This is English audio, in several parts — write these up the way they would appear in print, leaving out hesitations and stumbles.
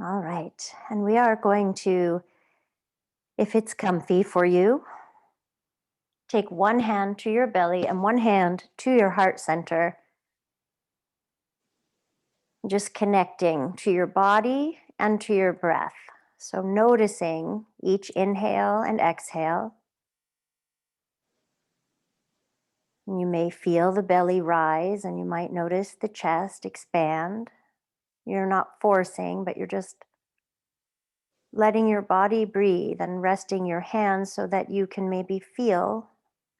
All right. And we are going to, if it's comfy for you, take one hand to your belly and one hand to your heart center, just connecting to your body and to your breath. So noticing each inhale and exhale. You may feel the belly rise and you might notice the chest expand. You're not forcing, but you're just letting your body breathe and resting your hands so that you can maybe feel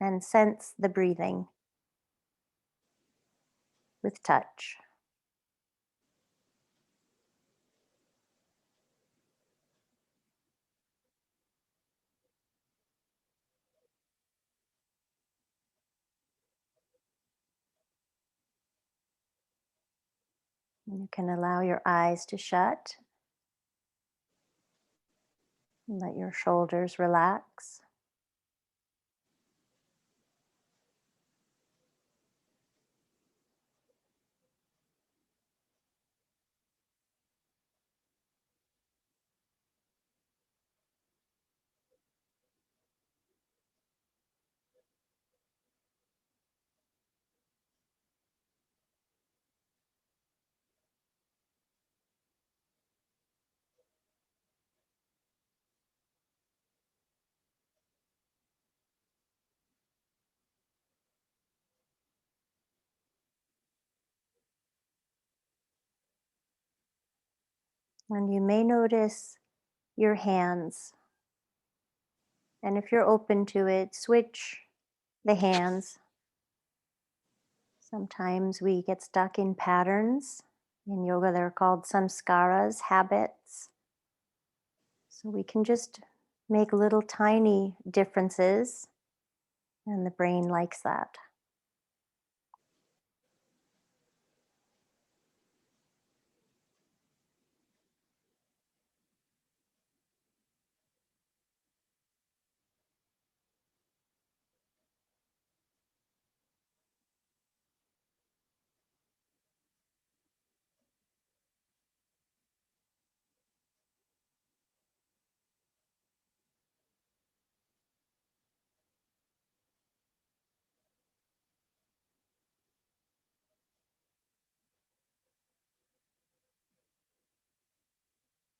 and sense the breathing with touch. You can allow your eyes to shut and let your shoulders relax. And you may notice your hands. And if you're open to it, switch the hands. Sometimes we get stuck in patterns. In yoga, they're called samskaras, habits. So we can just make little tiny differences, and the brain likes that.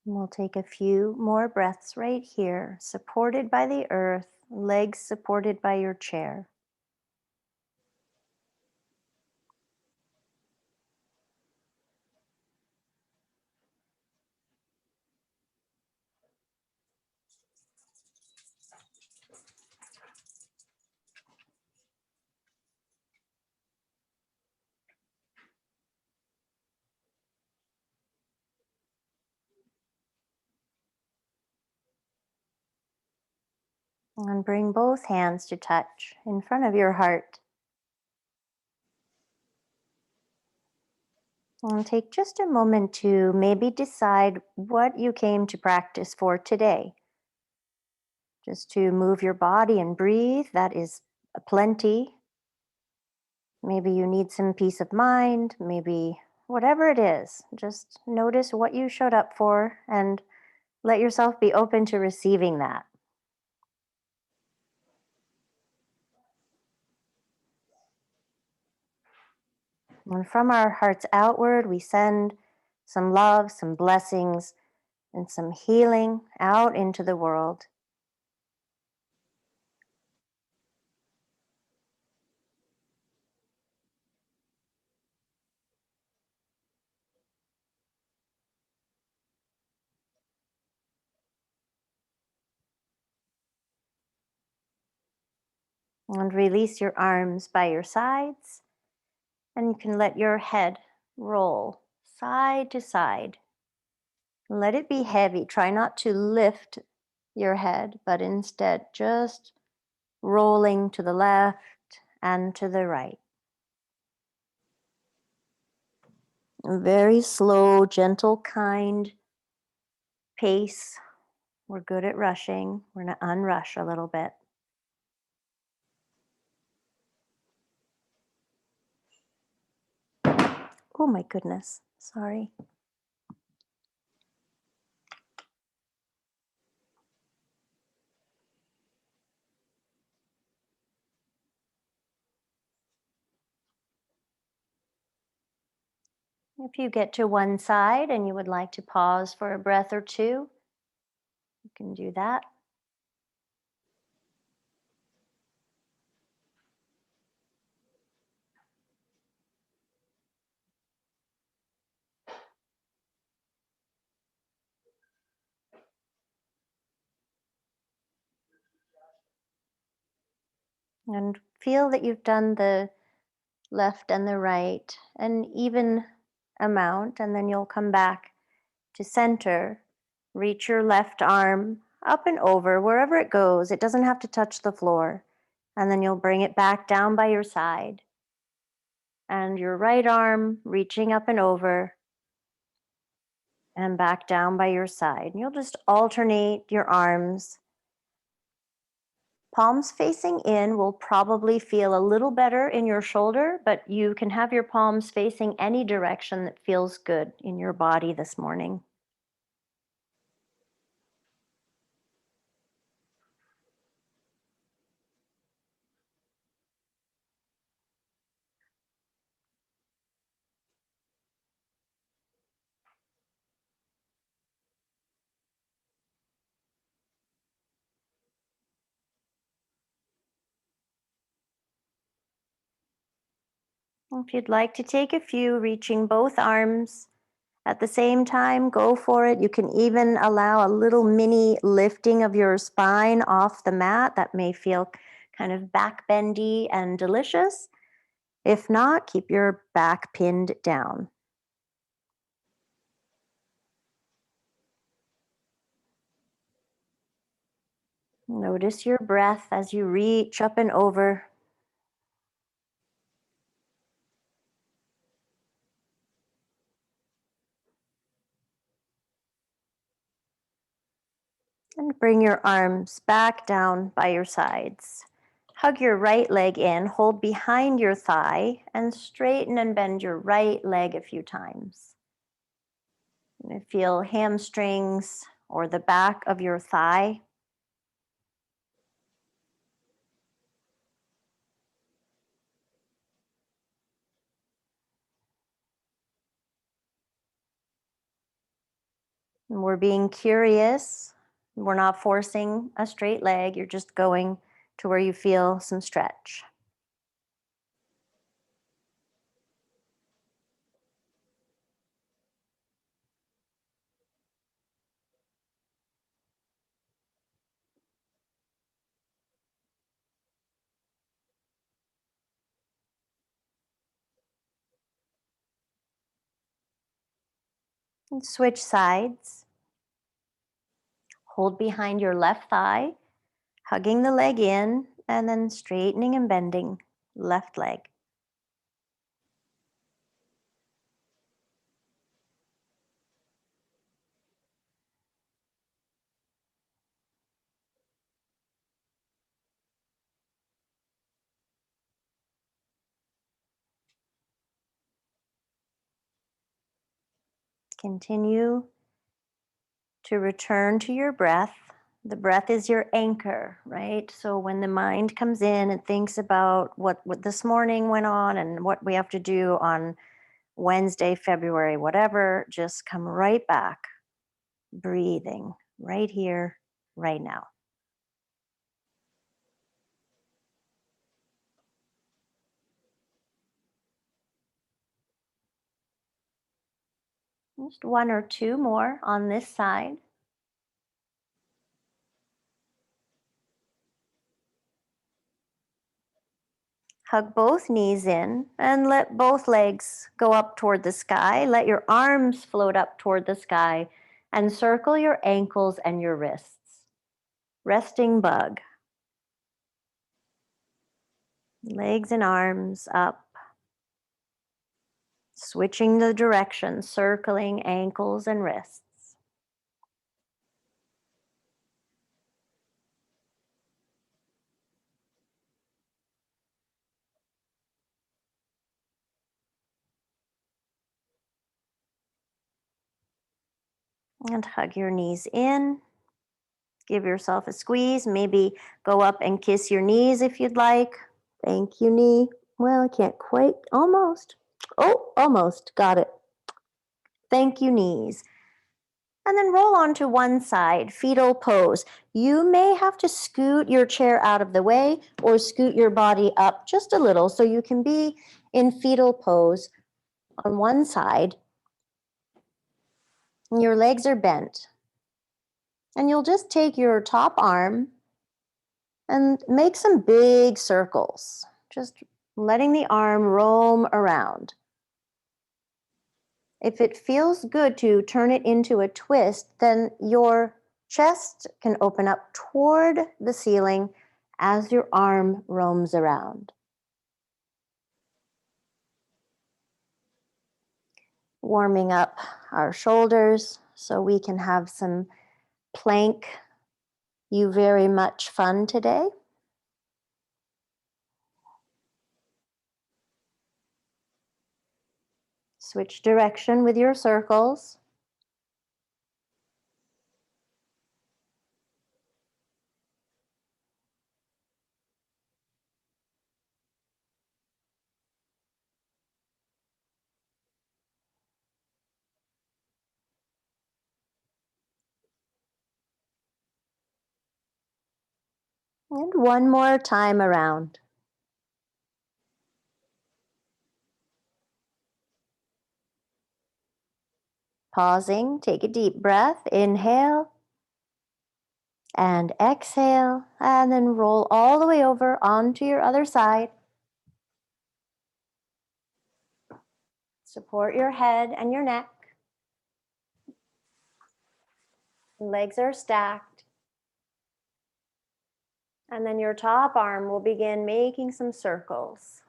And we'll take a few more breaths right here, supported by the earth, legs supported by your chair. And bring both hands to touch in front of your heart. And take just a moment to maybe decide what you came to practice for today. Just to move your body and breathe, that is plenty. Maybe you need some peace of mind, maybe whatever it is. Just notice what you showed up for and let yourself be open to receiving that. And from our hearts outward, we send some love, some blessings, and some healing out into the world. And release your arms by your sides, and you can let your head roll side to side. Let it be heavy. Try not to lift your head, but instead just rolling to the left and to the right. A very slow, gentle, kind pace. We're good at rushing. We're going to unrush a little bit. Oh my goodness. Sorry. If you get to one side and you would like to pause for a breath or two, you can do that. And feel that you've done the left and the right an even amount, and then you'll come back to center. Reach your left arm up and over wherever it goes. It doesn't have to touch the floor. And then you'll bring it back down by your side. And your right arm reaching up and over and back down by your side. And you'll just alternate your arms. Palms facing in will probably feel a little better in your shoulder, but you can have your palms facing any direction that feels good in your body this morning. If you'd like to take a few, reaching both arms at the same time, go for it. You can even allow a little mini lifting of your spine off the mat. That may feel kind of back bendy and delicious. If not, keep your back pinned down. Notice your breath as you reach up and over. And bring your arms back down by your sides. Hug your right leg in, hold behind your thigh, and straighten and bend your right leg a few times. And feel hamstrings or the back of your thigh. And we're being curious. We're not forcing a straight leg. You're just going to where you feel some stretch. And switch sides. Hold behind your left thigh, hugging the leg in, and then straightening and bending left leg. Continue to return to your breath. The breath is your anchor, right? So when the mind comes in and thinks about what this morning went on and what we have to do on Wednesday, February, whatever, just come right back, breathing right here, right now. Just one or two more on this side. Hug both knees in and let both legs go up toward the sky. Let your arms float up toward the sky and circle your ankles and your wrists. Resting bug. Legs and arms up. Switching the direction, circling ankles and wrists. And hug your knees in. Give yourself a squeeze. Maybe go up and kiss your knees if you'd like. Thank you, knee. Well, I can't quite. Almost. Oh, almost. Got it. Thank you, knees. And then roll onto one side, fetal pose. You may have to scoot your chair out of the way or scoot your body up just a little so you can be in fetal pose on one side. And your legs are bent. And you'll just take your top arm and make some big circles, just letting the arm roam around. If it feels good to turn it into a twist, then your chest can open up toward the ceiling as your arm roams around. Warming up our shoulders so we can have some plank. You very much fun today? Switch direction with your circles. And one more time around. Pausing, take a deep breath. Inhale and exhale, and then roll all the way over onto your other side. Support your head and your neck. Legs are stacked. And then your top arm will begin making some circles.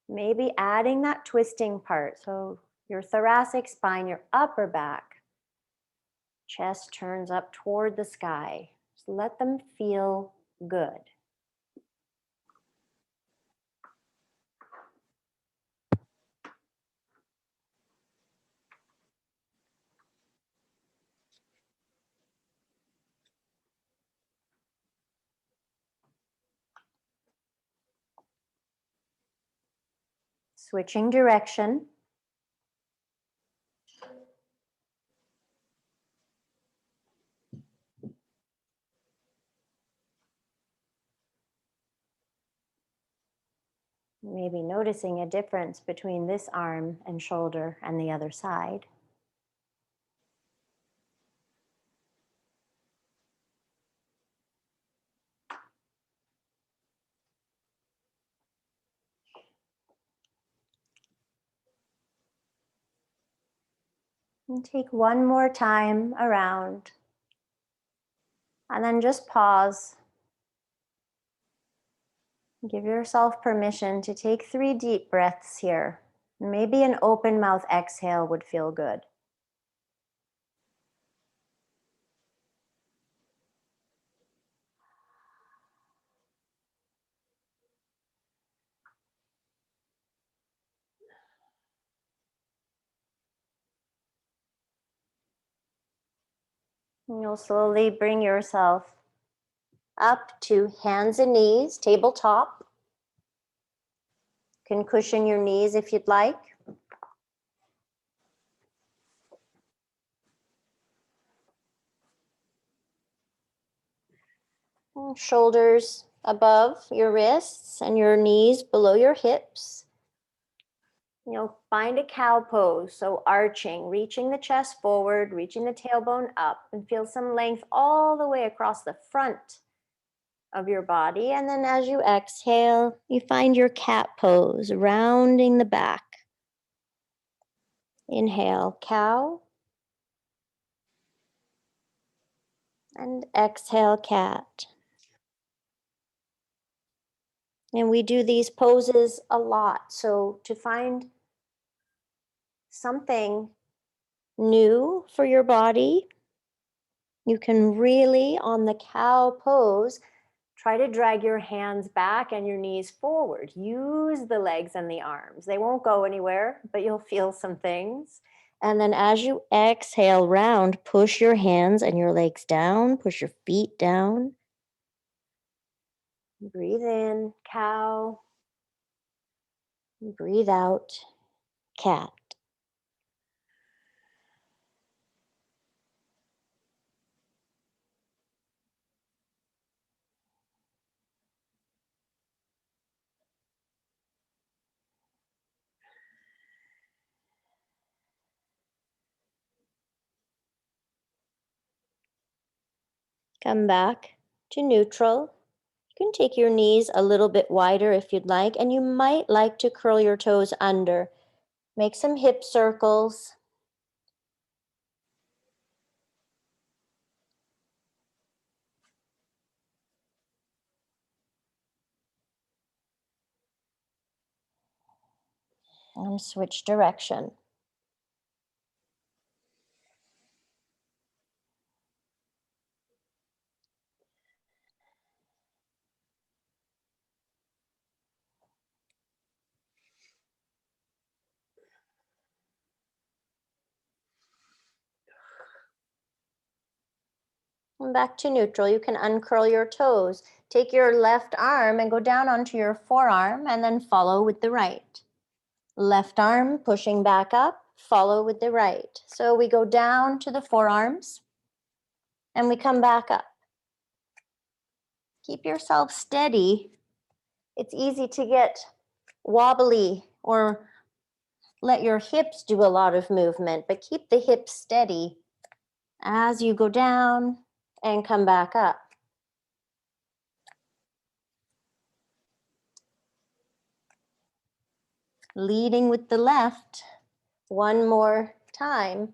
Maybe adding that twisting part. So your thoracic spine, your upper back, chest turns up toward the sky. Just let them feel good. Switching direction. Maybe noticing a difference between this arm and shoulder and the other side. And take one more time around. And then just pause. Give yourself permission to take 3 deep breaths here. Maybe an open mouth exhale would feel good. And you'll slowly bring yourself up to hands and knees, tabletop. You can cushion your knees if you'd like. And shoulders above your wrists and your knees below your hips. You'll find a cow pose, so arching, reaching the chest forward, reaching the tailbone up, and feel some length all the way across the front of your body. And then as you exhale, you find your cat pose, rounding the back. Inhale, cow. And exhale, cat. And we do these poses a lot. So to find something new for your body, you can really, on the cow pose, try to drag your hands back and your knees forward. Use the legs and the arms. They won't go anywhere, but you'll feel some things. And then as you exhale round, push your hands and your legs down, push your feet down. Breathe in, cow. Breathe out, cat. Come back to neutral. You can take your knees a little bit wider if you'd like, and you might like to curl your toes under. Make some hip circles. And switch direction. And back to neutral. You can uncurl your toes. Take your left arm and go down onto your forearm and then follow with the right. Left arm pushing back up, follow with the right. So we go down to the forearms and we come back up. Keep yourself steady. It's easy to get wobbly or let your hips do a lot of movement, but keep the hips steady as you go down and come back up. Leading with the left, one more time.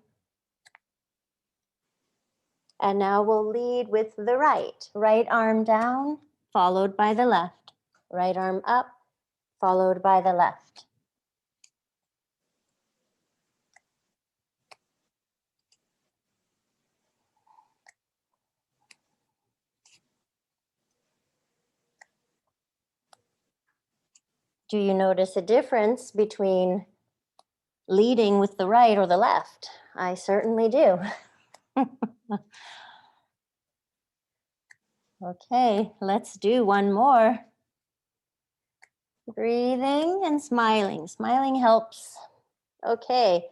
And now we'll lead with the right. Right arm down, followed by the left. Right arm up, followed by the left. Do you notice a difference between leading with the right or the left? I certainly do. Okay, let's do one more. Breathing and smiling. Smiling helps. Okay.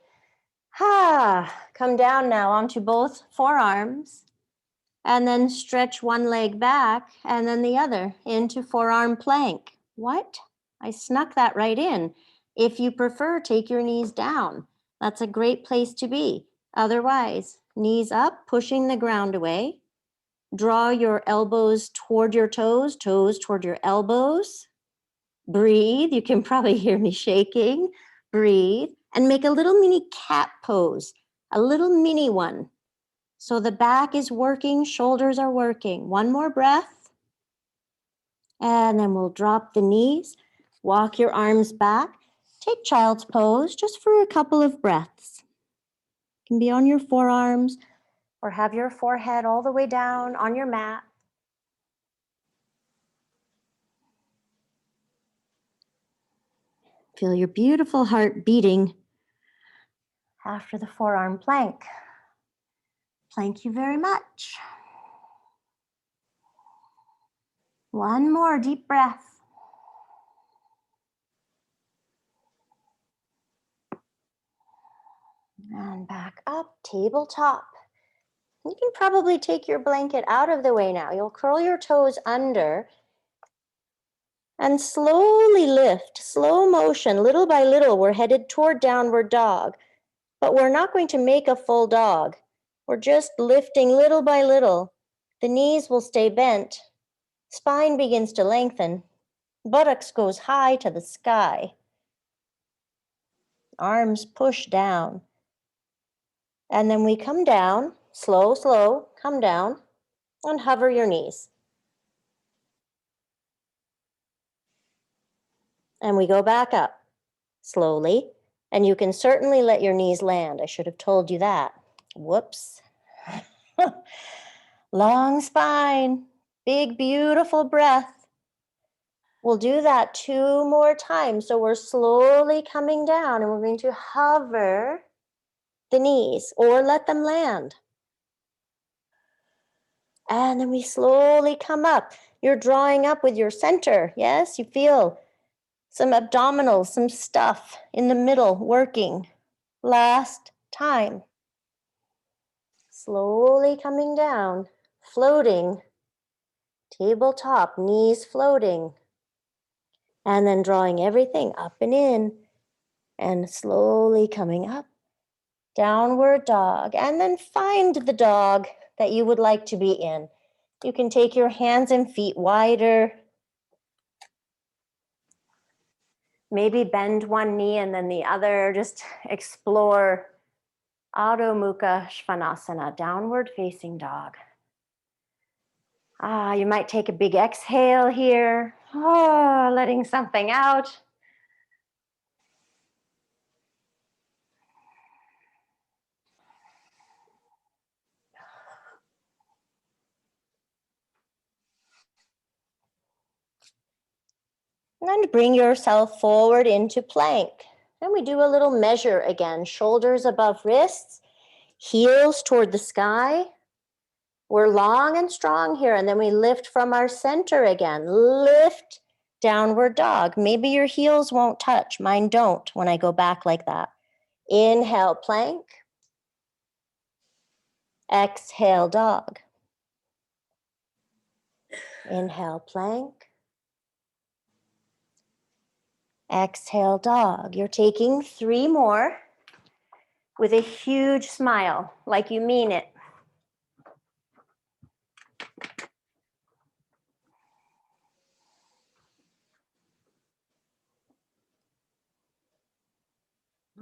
Come down now onto both forearms and then stretch one leg back and then the other into forearm plank. What? I snuck that right in. If you prefer, take your knees down. That's a great place to be. Otherwise, knees up, pushing the ground away. Draw your elbows toward your toes, toes toward your elbows. Breathe. You can probably hear me shaking. Breathe and make a little mini cat pose, a little mini one. So the back is working, shoulders are working. One more breath. And then we'll drop the knees, walk your arms back. Take child's pose just for a couple of breaths. You can be on your forearms or have your forehead all the way down on your mat. Feel your beautiful heart beating after the forearm plank. Thank you very much. One more deep breath. And back up, tabletop. You can probably take your blanket out of the way now. You'll curl your toes under and slowly lift, slow motion, little by little. We're headed toward downward dog, but we're not going to make a full dog. We're just lifting little by little. The knees will stay bent. Spine begins to lengthen. Buttocks goes high to the sky. Arms push down. And then we come down, slow, slow, come down, and hover your knees. And we go back up slowly. And you can certainly let your knees land. I should have told you that. Whoops. Long spine, big, beautiful breath. We'll do that 2 more times. So we're slowly coming down and we're going to hover the knees or let them land. And then we slowly come up. You're drawing up with your center. Yes, you feel some abdominals, some stuff in the middle working. Last time. Slowly coming down, floating, tabletop, knees floating. And then drawing everything up and in and slowly coming up. Downward dog. And then find the dog that you would like to be in. You can take your hands and feet wider. Maybe bend one knee and then the other. Just explore Adho Mukha Svanasana, downward facing dog. You might take a big exhale here. Letting something out. And bring yourself forward into plank. And we do a little measure again. Shoulders above wrists, heels toward the sky. We're long and strong here. And then we lift from our center again. Lift, downward dog. Maybe your heels won't touch. Mine don't when I go back like that. Inhale, plank. Exhale, dog. Inhale, plank. Exhale, dog. You're taking 3 more with a huge smile, like you mean it.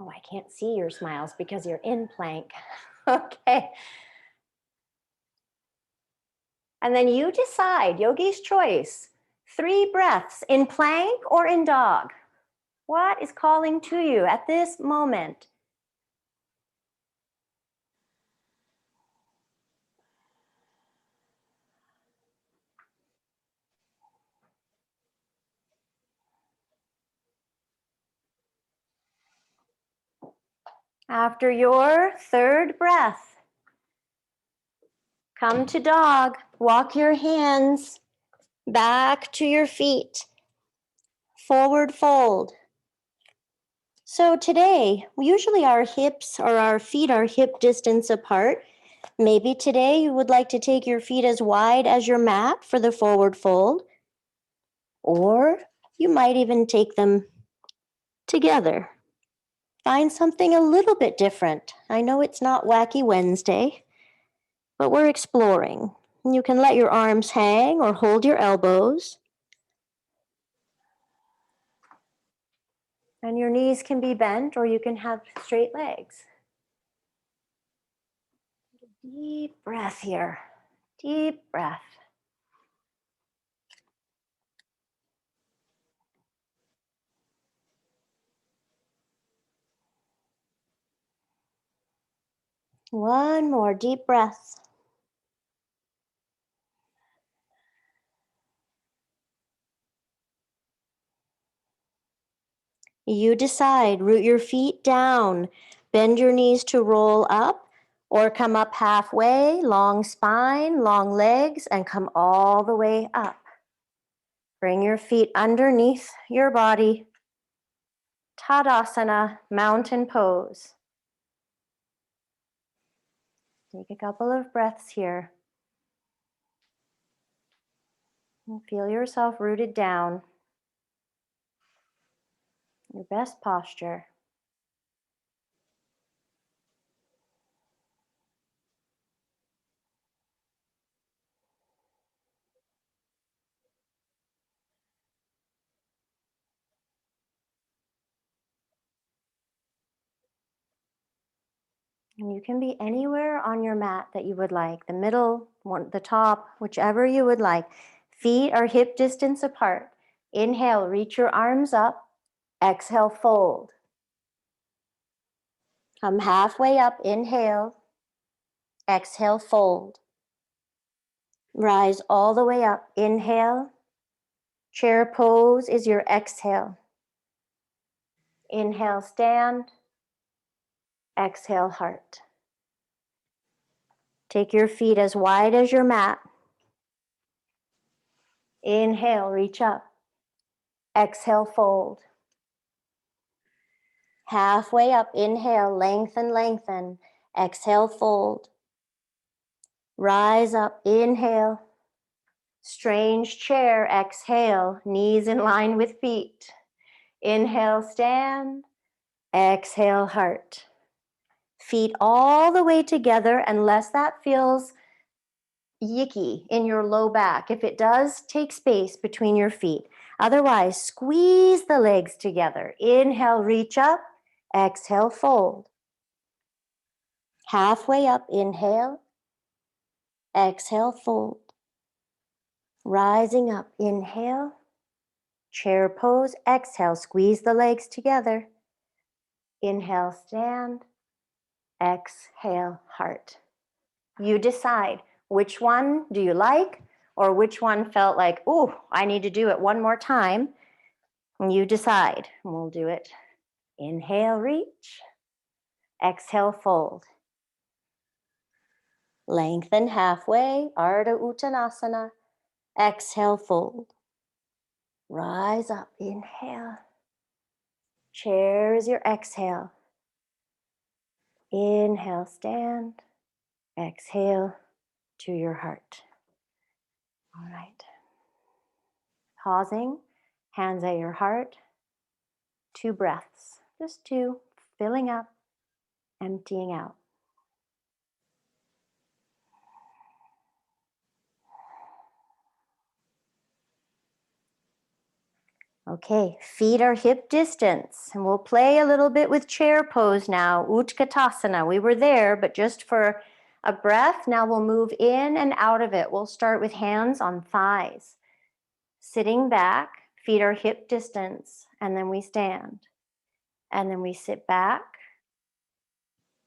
Oh, I can't see your smiles because you're in plank. Okay. And then you decide, yogi's choice, 3 breaths in plank or in dog. What is calling to you at this moment? After your 3rd breath, come to dog. Walk your hands back to your feet. Forward fold. So today, usually our hips or our feet are hip distance apart. Maybe today you would like to take your feet as wide as your mat for the forward fold. Or you might even take them together. Find something a little bit different. I know it's not Wacky Wednesday, but we're exploring. You can let your arms hang or hold your elbows. And your knees can be bent or you can have straight legs. Deep breath here. Deep breath. One more deep breath. You decide, root your feet down, bend your knees to roll up, or come up halfway, long spine, long legs, and come all the way up. Bring your feet underneath your body. Tadasana, mountain pose. Take a couple of breaths here. And feel yourself rooted down. Your best posture. And you can be anywhere on your mat that you would like, the middle, the top, whichever you would like. Feet are hip distance apart. Inhale, reach your arms up. Exhale, fold. Come halfway up, inhale. Exhale, fold. Rise all the way up, inhale. Chair pose is your exhale. Inhale, stand. Exhale, heart. Take your feet as wide as your mat. Inhale, reach up. Exhale, fold. Halfway up, inhale, lengthen, lengthen. Exhale, fold. Rise up, inhale. Strange chair, exhale, knees in line with feet. Inhale, stand. Exhale, heart. Feet all the way together unless that feels yicky in your low back. If it does, take space between your feet. Otherwise, squeeze the legs together. Inhale, reach up. Exhale, fold. Halfway up, inhale. Exhale, fold. Rising up, inhale. Chair pose, exhale, squeeze the legs together. Inhale, stand. Exhale, heart. You decide which one do you like or which one felt like, ooh, I need to do it one more time. And you decide. We'll do it. Inhale, reach. Exhale, fold. Lengthen halfway, Ardha Uttanasana. Exhale, fold. Rise up, inhale. Chair is your exhale. Inhale, stand. Exhale to your heart. All right. Pausing, hands at your heart. 2 breaths, just 2, filling up, emptying out. Okay, feet are hip distance, and we'll play a little bit with chair pose now, Utkatasana. We were there, but just for a breath. Now we'll move in and out of it. We'll start with hands on thighs. Sitting back, feet are hip distance, and then we stand. And then we sit back,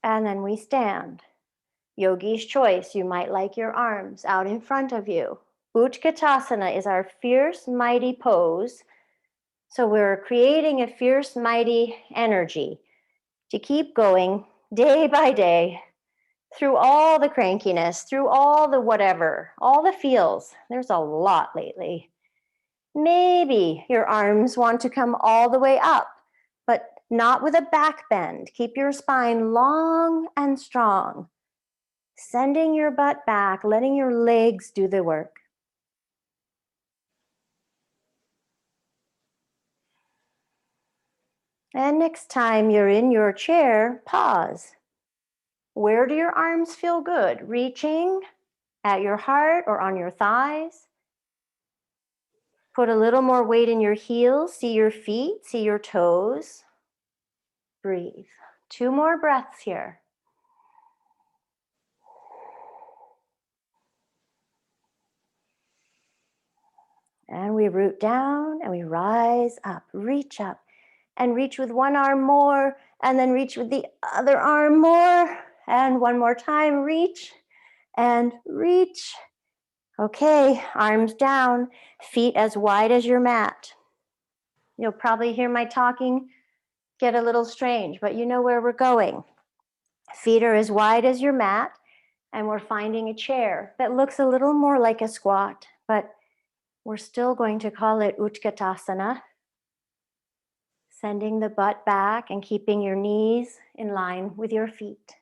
and then we stand. Yogi's choice, you might like your arms out in front of you. Utkatasana is our fierce, mighty pose. So we're creating a fierce, mighty energy to keep going day by day through all the crankiness, through all the whatever, all the feels. There's a lot lately. Maybe your arms want to come all the way up, but not with a back bend. Keep your spine long and strong. Sending your butt back, letting your legs do the work. And next time you're in your chair, pause. Where do your arms feel good? Reaching at your heart or on your thighs? Put a little more weight in your heels. See your feet, see your toes. Breathe. 2 more breaths here. And we root down and we rise up, reach up, and reach with one arm more, and then reach with the other arm more, and one more time, reach and reach. Okay, arms down, feet as wide as your mat. You'll probably hear my talking get a little strange, but you know where we're going. Feet are as wide as your mat, and we're finding a chair that looks a little more like a squat, but we're still going to call it Utkatasana. Sending the butt back and keeping your knees in line with your feet.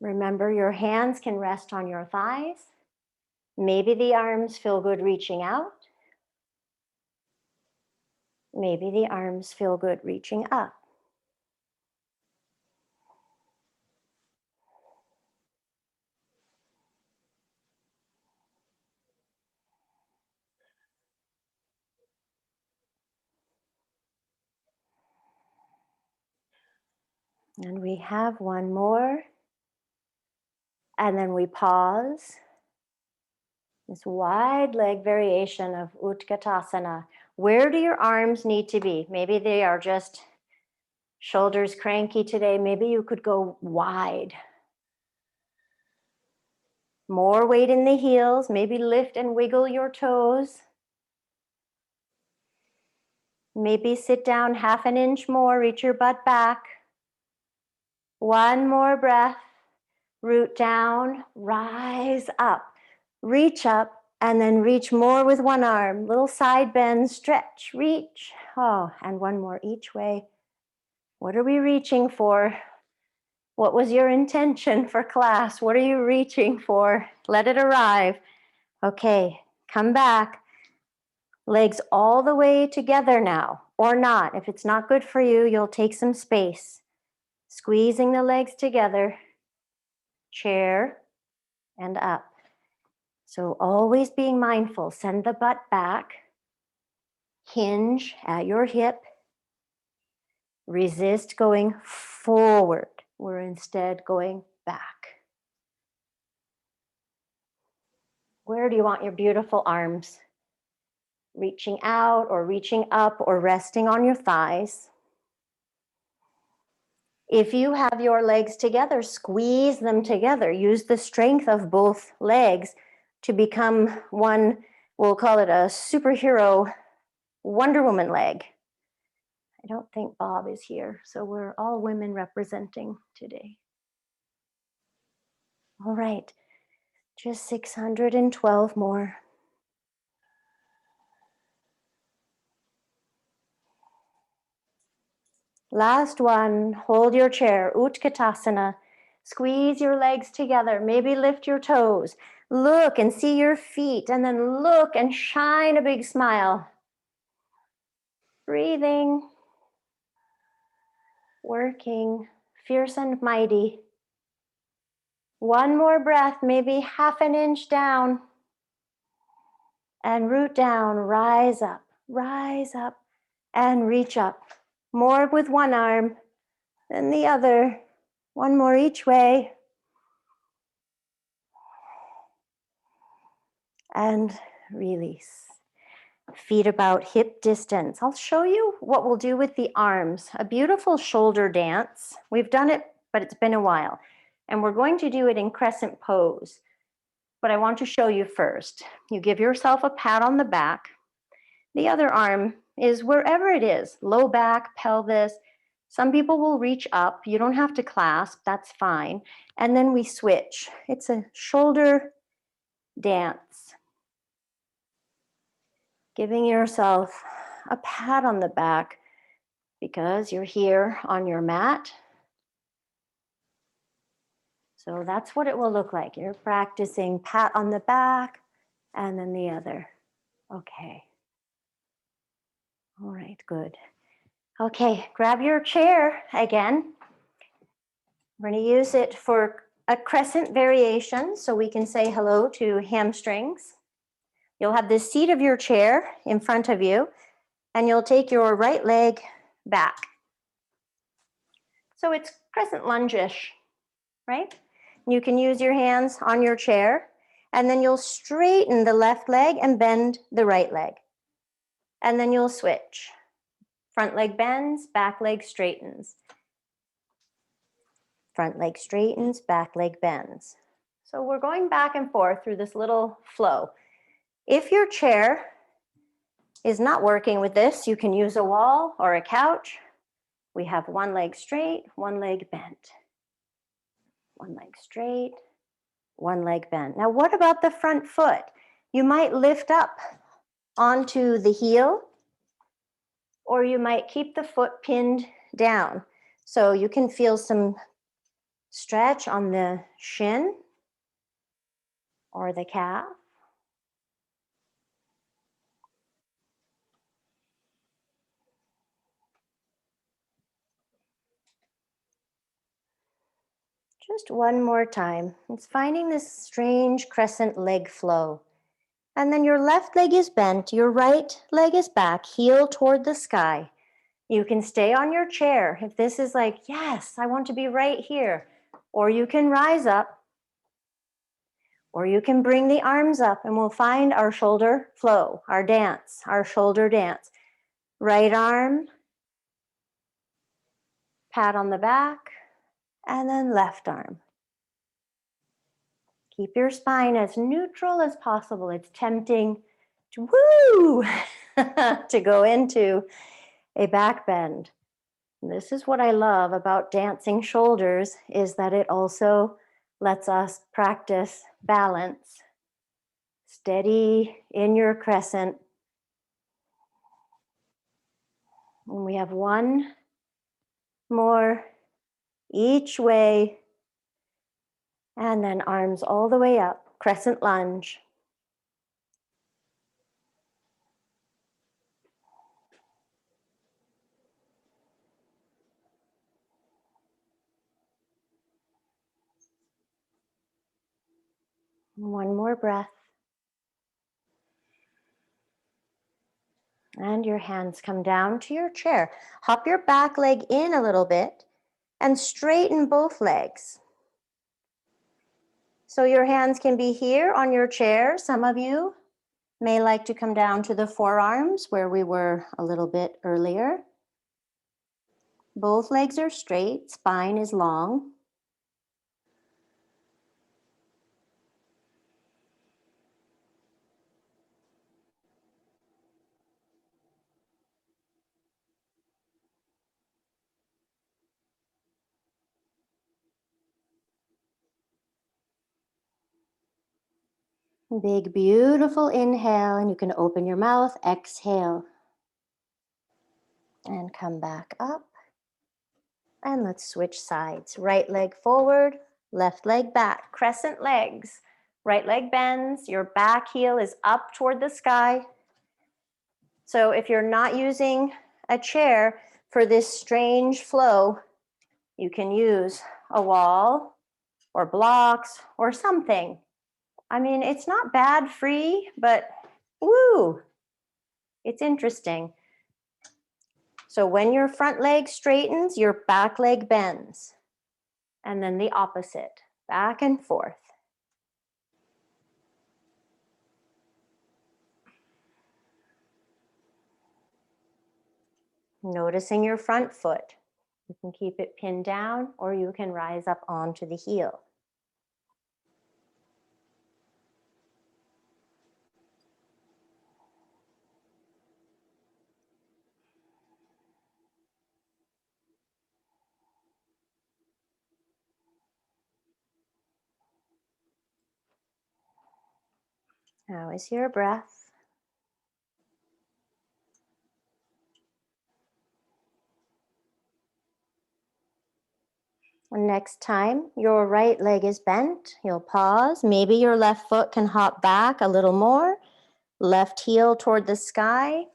Remember, your hands can rest on your thighs. Maybe the arms feel good reaching out. Maybe the arms feel good reaching up. And we have one more. And then we pause. This wide leg variation of Utkatasana. Where do your arms need to be? Maybe they are just shoulders cranky today. Maybe you could go wide. More weight in the heels. Maybe lift and wiggle your toes. Maybe sit down half an inch more. Reach your butt back. One more breath. Root down, rise up. Reach up and then reach more with one arm. Little side bend, stretch, reach. Oh, and one more each way. What are we reaching for? What was your intention for class? What are you reaching for? Let it arrive. Okay, come back. Legs all the way together now, or not. If it's not good for you, you'll take some space. Squeezing the legs together. Chair, and up. So always being mindful, send the butt back, hinge at your hip, resist going forward. We're instead going back. Where do you want your beautiful arms? Reaching out or reaching up or resting on your thighs. If you have your legs together, squeeze them together. Use the strength of both legs to become one, we'll call it a superhero Wonder Woman leg. I don't think Bob is here, so we're all women representing today. All right, just 612 more. Last one, hold your chair, Utkatasana. Squeeze your legs together, maybe lift your toes. Look and see your feet, and then look and shine a big smile. Breathing, working, fierce and mighty. One more breath, maybe half an inch down. And root down, rise up, and reach up. More with one arm, then the other. One more each way. And release. Feet about hip distance. I'll show you what we'll do with the arms. A beautiful shoulder dance. We've done it, but it's been a while. And we're going to do it in crescent pose. But I want to show you first. You give yourself a pat on the back. The other arm is wherever it is, low back, pelvis. Some people will reach up. You don't have to clasp, that's fine. And then we switch. It's a shoulder dance. Giving yourself a pat on the back because you're here on your mat. So that's what it will look like. You're practicing pat on the back and then the other. Okay. All right, good. Okay, grab your chair again. We're going to use it for a crescent variation so we can say hello to hamstrings. You'll have the seat of your chair in front of you, and you'll take your right leg back. So it's crescent lunge-ish, right? You can use your hands on your chair, and then you'll straighten the left leg and bend the right leg. And then you'll switch. Front leg bends, back leg straightens. Front leg straightens, back leg bends. So we're going back and forth through this little flow. If your chair is not working with this, you can use a wall or a couch. We have one leg straight, one leg bent. One leg straight, one leg bent. Now what about the front foot? You might lift up onto the heel, or you might keep the foot pinned down. So you can feel some stretch on the shin or the calf. Just one more time. It's finding this strange crescent leg flow. And then your left leg is bent, your right leg is back, heel toward the sky. You can stay on your chair if this is like, yes, I want to be right here. Or you can rise up, or you can bring the arms up, and we'll find our shoulder flow, our dance, our shoulder dance. Right arm, pat on the back, and then left arm. Keep your spine as neutral as possible. It's tempting to woo to go into a back bend. This is what I love about dancing shoulders, is that it also lets us practice balance. Steady in your crescent. And we have one more each way. And then arms all the way up, crescent lunge. One more breath. And your hands come down to your chair. Hop your back leg in a little bit and straighten both legs. So your hands can be here on your chair. Some of you may like to come down to the forearms where we were a little bit earlier. Both legs are straight, spine is long. Big, beautiful inhale, and you can open your mouth, exhale. And come back up. And let's switch sides. Right leg forward, left leg back. Crescent legs. Right leg bends, your back heel is up toward the sky. So if you're not using a chair for this strange flow, you can use a wall or blocks or something. I mean, it's not bad free, but woo, it's interesting. So when your front leg straightens, your back leg bends. And then the opposite, back and forth. Noticing your front foot. You can keep it pinned down or you can rise up onto the heel. How is your breath? And next time your right leg is bent, you'll pause. Maybe your left foot can hop back a little more. Left heel toward the sky.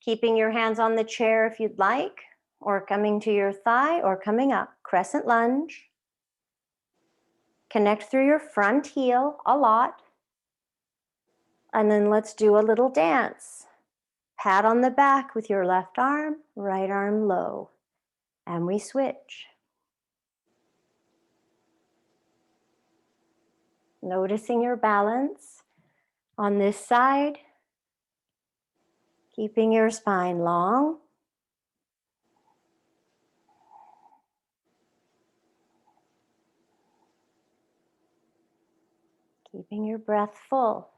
Keeping your hands on the chair if you'd like, or coming to your thigh or coming up. Crescent lunge. Connect through your front heel a lot. And then let's do a little dance. Pat on the back with your left arm, right arm low. And we switch. Noticing your balance on this side. Keeping your spine long. Keeping your breath full.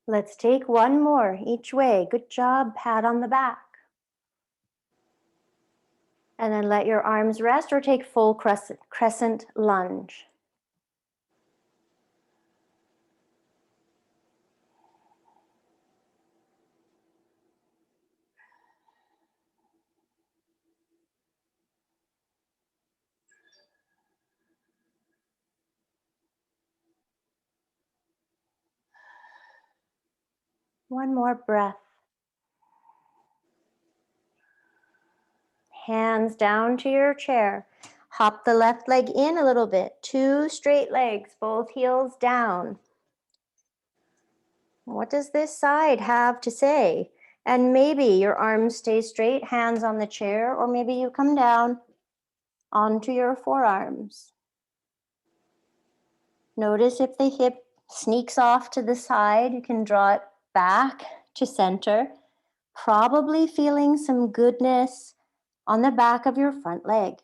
Let's take one more each way. Good job, pat on the back. And then let your arms rest or take full crescent lunge. One more breath. Hands down to your chair. Hop the left leg in a little bit. Two straight legs, both heels down. What does this side have to say? And maybe your arms stay straight, hands on the chair, or maybe you come down onto your forearms. Notice if the hip sneaks off to the side, you can draw it back to center, probably feeling some goodness on the back of your front leg.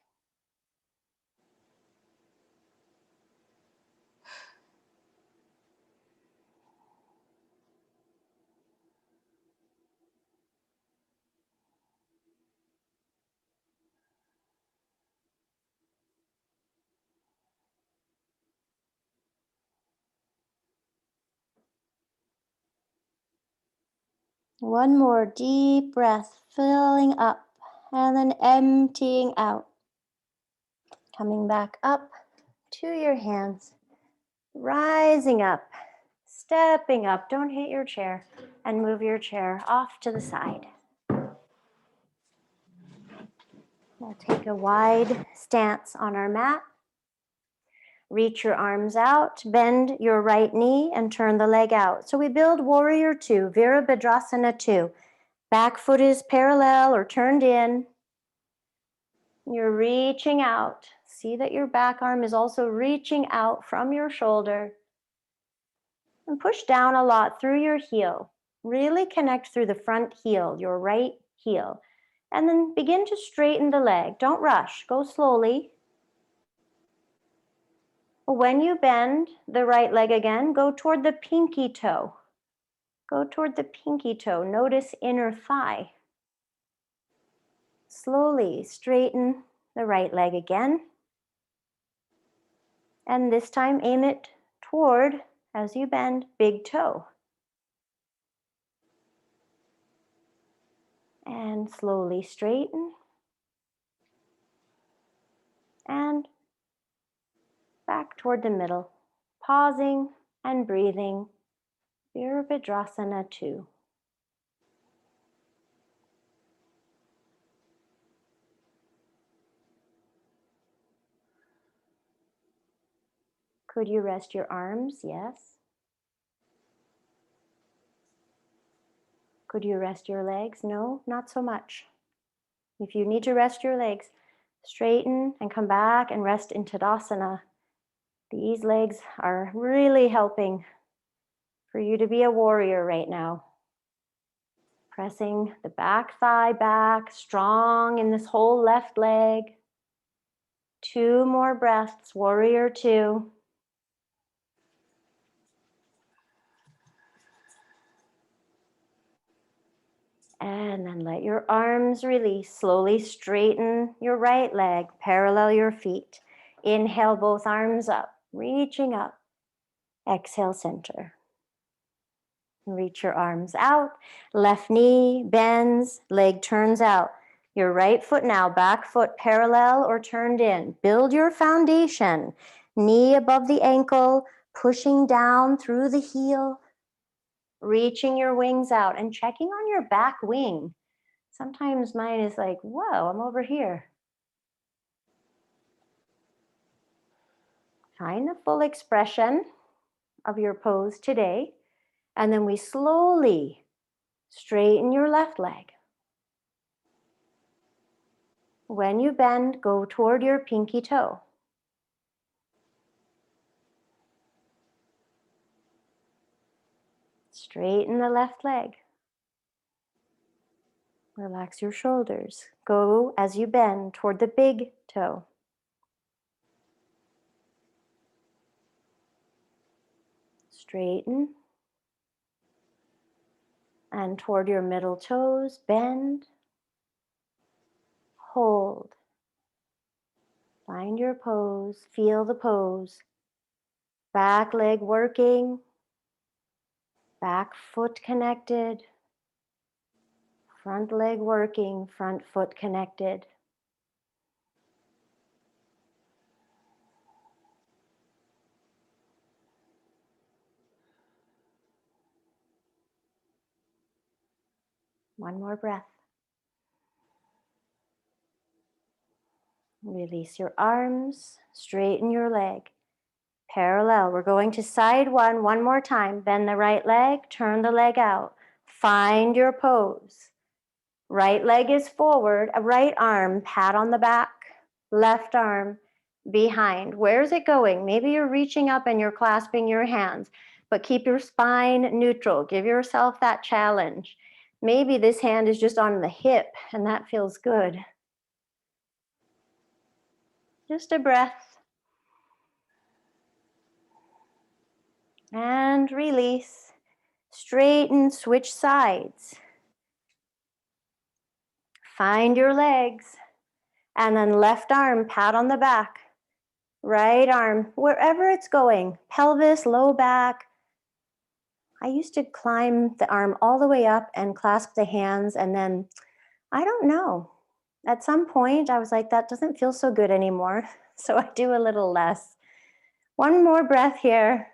One more deep breath, filling up and then emptying out. Coming back up to your hands, rising up, stepping up. Don't hit your chair and move your chair off to the side. We'll take a wide stance on our mat. Reach your arms out, bend your right knee, and turn the leg out. So we build Warrior Two, Virabhadrasana 2. Back foot is parallel or turned in. You're reaching out. See that your back arm is also reaching out from your shoulder. And push down a lot through your heel. Really connect through the front heel, your right heel. And then begin to straighten the leg. Don't rush, go slowly. When you bend the right leg again, go toward the pinky toe. Go toward the pinky toe. Notice inner thigh. Slowly straighten the right leg again. And this time aim it toward, as you bend, big toe. And slowly straighten. And back toward the middle. Pausing and breathing. Virabhadrasana 2. Could you rest your arms? Yes. Could you rest your legs? No, not so much. If you need to rest your legs, straighten and come back and rest in Tadasana. These legs are really helping for you to be a warrior right now. Pressing the back thigh back, strong in this whole left leg. 2 more breaths, Warrior 2. And then let your arms release. Slowly straighten your right leg, parallel your feet. Inhale, both arms up, reaching up. Exhale, center. Reach your arms out. Left knee bends, leg turns out. Your right foot now, back foot parallel or turned in. Build your foundation. Knee above the ankle, pushing down through the heel. Reaching your wings out and checking on your back wing. Sometimes mine is like, whoa, I'm over here. Find the full expression of your pose today. And then we slowly straighten your left leg. When you bend, go toward your pinky toe. Straighten the left leg. Relax your shoulders. Go as you bend toward the big toe. Straighten. And toward your middle toes, bend. Hold. Find your pose. Feel the pose. Back leg working. Back foot connected. Front leg working. Front foot connected. One more breath. Release your arms, straighten your leg. Parallel, we're going to side one more time. Bend the right leg, turn the leg out. Find your pose. Right leg is forward, a right arm, pat on the back, left arm behind. Where's it going? Maybe you're reaching up and you're clasping your hands, but keep your spine neutral. Give yourself that challenge. Maybe this hand is just on the hip and that feels good. Just a breath. And release. Straighten, switch sides. Find your legs. And then left arm, pat on the back. Right arm, wherever it's going. Pelvis, low back. I used to climb the arm all the way up and clasp the hands. And then, I don't know. At some point, I was like, that doesn't feel so good anymore. So I do a little less. One more breath here.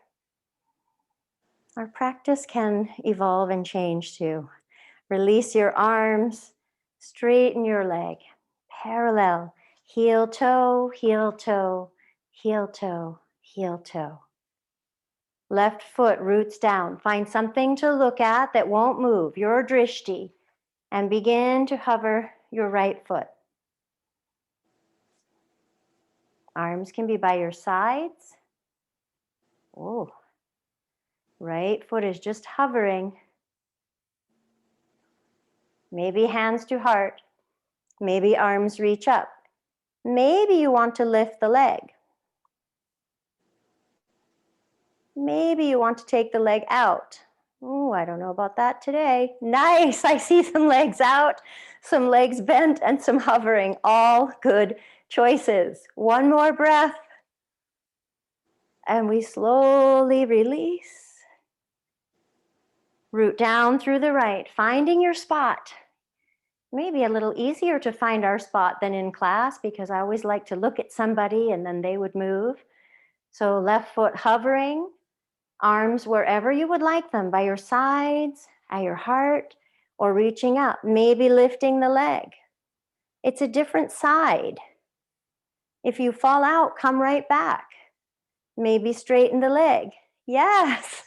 Our practice can evolve and change too. Release your arms, straighten your leg, Parallel. Heel toe, heel toe, heel toe, heel toe. Left foot roots down. Find something to look at that won't move, your drishti, and begin to hover your right foot. Arms can be by your sides. Oh, right foot is just hovering. Maybe hands to heart. Maybe arms reach up. Maybe you want to lift the leg. Maybe you want to take the leg out. Oh, I don't know about that today. Nice, I see some legs out, some legs bent, and some hovering. All good choices. One more breath. And we slowly release. Root down through the right, finding your spot. Maybe a little easier to find our spot than in class because I always like to look at somebody and then they would move. So left foot hovering, arms wherever you would like them, by your sides, at your heart, or reaching up, maybe lifting the leg. It's a different side. If you fall out, come right back. Maybe straighten the leg. Yes.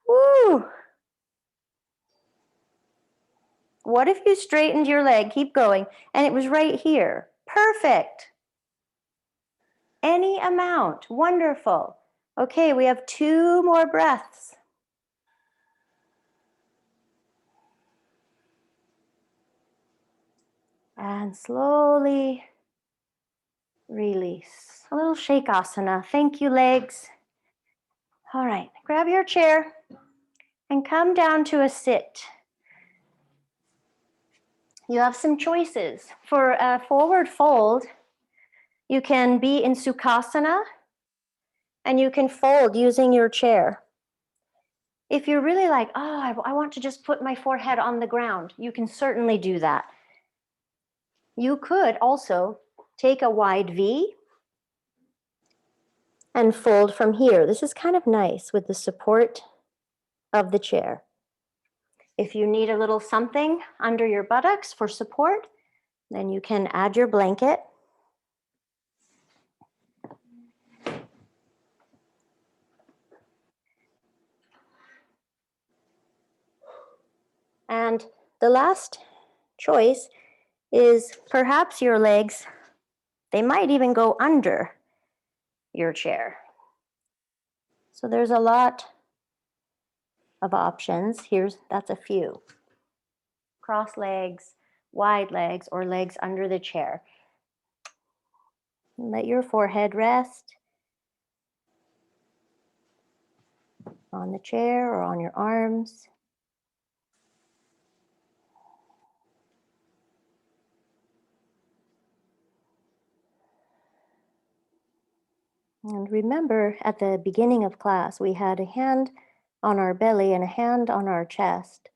Woo. What if you straightened your leg? Keep going. And it was right here. Perfect. Any amount. Wonderful. Okay, we have 2 more breaths. And slowly release. A little shakasana. Thank you, legs. All right, grab your chair and come down to a sit. You have some choices. For a forward fold, you can be in Sukhasana and you can fold using your chair. If you're really like, oh, I want to just put my forehead on the ground, you can certainly do that. You could also take a wide V and fold from here. This is kind of nice with the support of the chair. If you need a little something under your buttocks for support, then you can add your blanket. And the last choice is perhaps your legs, they might even go under your chair. So there's a lot of options. That's a few. Cross legs, wide legs, or legs under the chair. Let your forehead rest on the chair or on your arms. And remember, at the beginning of class, we had a hand on our belly and a hand on our chest.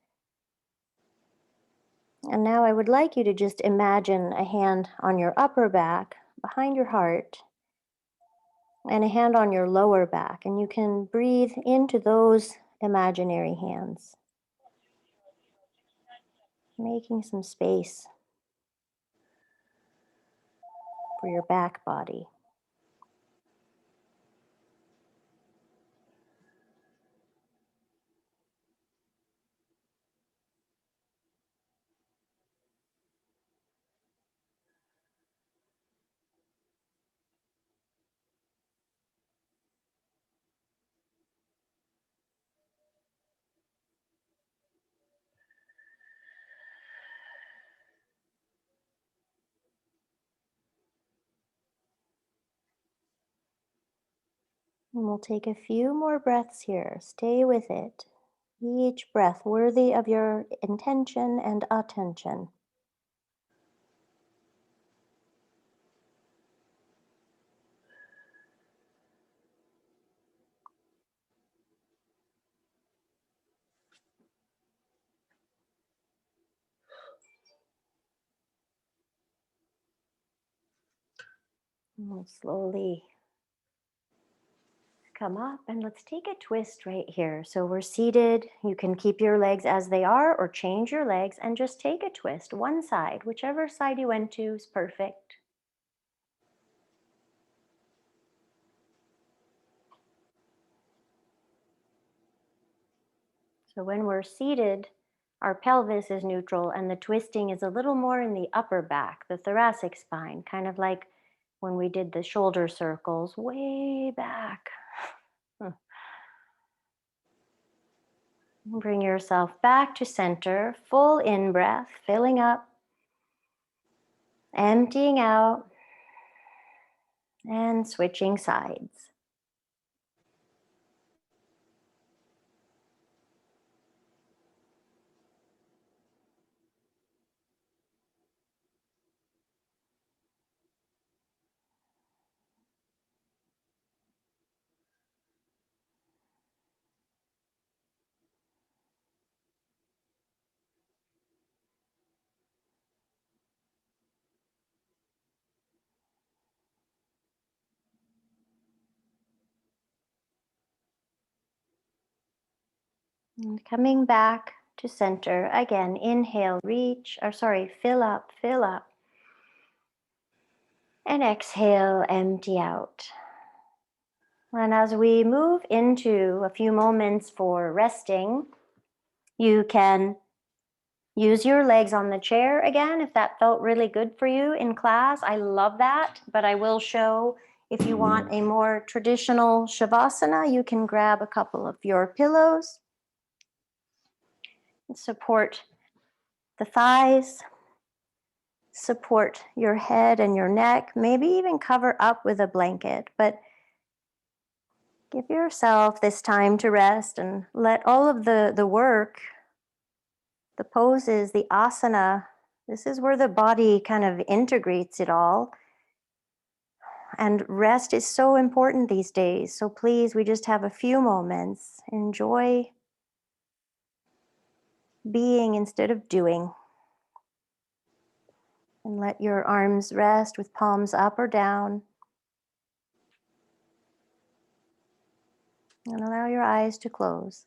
And now I would like you to just imagine a hand on your upper back, behind your heart, and a hand on your lower back. And you can breathe into those imaginary hands, making some space for your back body. And we'll take a few more breaths here. Stay with it. Each breath worthy of your intention and attention. And we'll slowly Come up and let's take a twist right here. So we're seated. You can keep your legs as they are or change your legs and just take a twist, one side. Whichever side you went to is perfect. So when we're seated, our pelvis is neutral and the twisting is a little more in the upper back, the thoracic spine, kind of like when we did the shoulder circles way back. Bring yourself back to center, full in breath, filling up, emptying out, and switching sides. And coming back to center again, inhale, reach, or sorry, fill up, fill up. And exhale, empty out. And as we move into a few moments for resting, you can use your legs on the chair again if that felt really good for you in class. I love that, but I will show if you want a more traditional Shavasana, you can grab a couple of your pillows and support the thighs, support your head and your neck, maybe even cover up with a blanket, but give yourself this time to rest and let all of the work, the poses, the asana, this is where the body kind of integrates it all. And rest is so important these days. So please, we just have a few moments. Enjoy being instead of doing. And let your arms rest with palms up or down. And allow your eyes to close.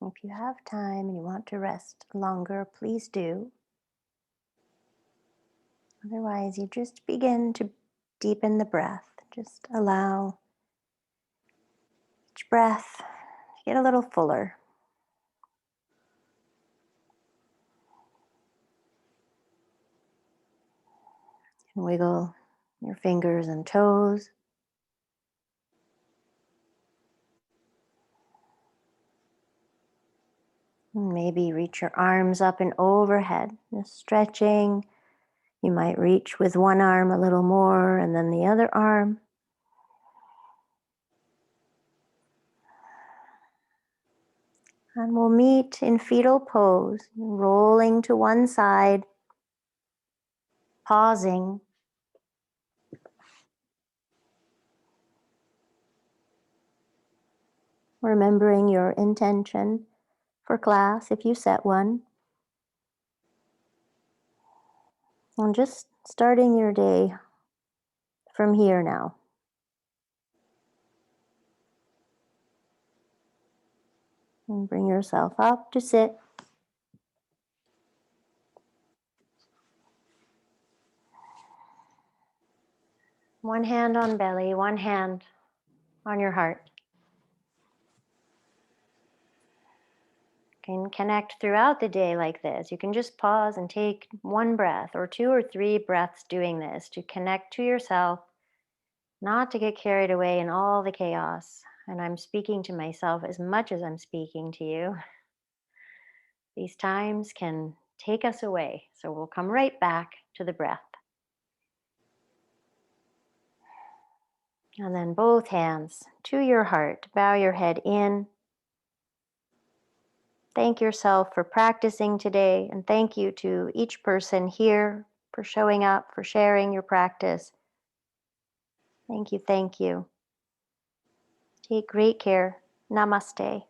If you have time and you want to rest longer, please do. Otherwise, you just begin to deepen the breath. Just allow each breath to get a little fuller. And wiggle your fingers and toes. And maybe reach your arms up and overhead, just stretching. You might reach with one arm a little more and then the other arm. And we'll meet in fetal pose, rolling to one side, pausing, remembering your intention for class if you set one, and just starting your day from here now. And bring yourself up to sit. One hand on belly, one hand on your heart. You can connect throughout the day like this. You can just pause and take one breath or two or three breaths doing this to connect to yourself, not to get carried away in all the chaos. And I'm speaking to myself as much as I'm speaking to you. These times can take us away. So we'll come right back to the breath. And then both hands to your heart. Bow your head in. Thank yourself for practicing today. And thank you to each person here for showing up, for sharing your practice. Thank you. Thank you. Take great care. Namaste.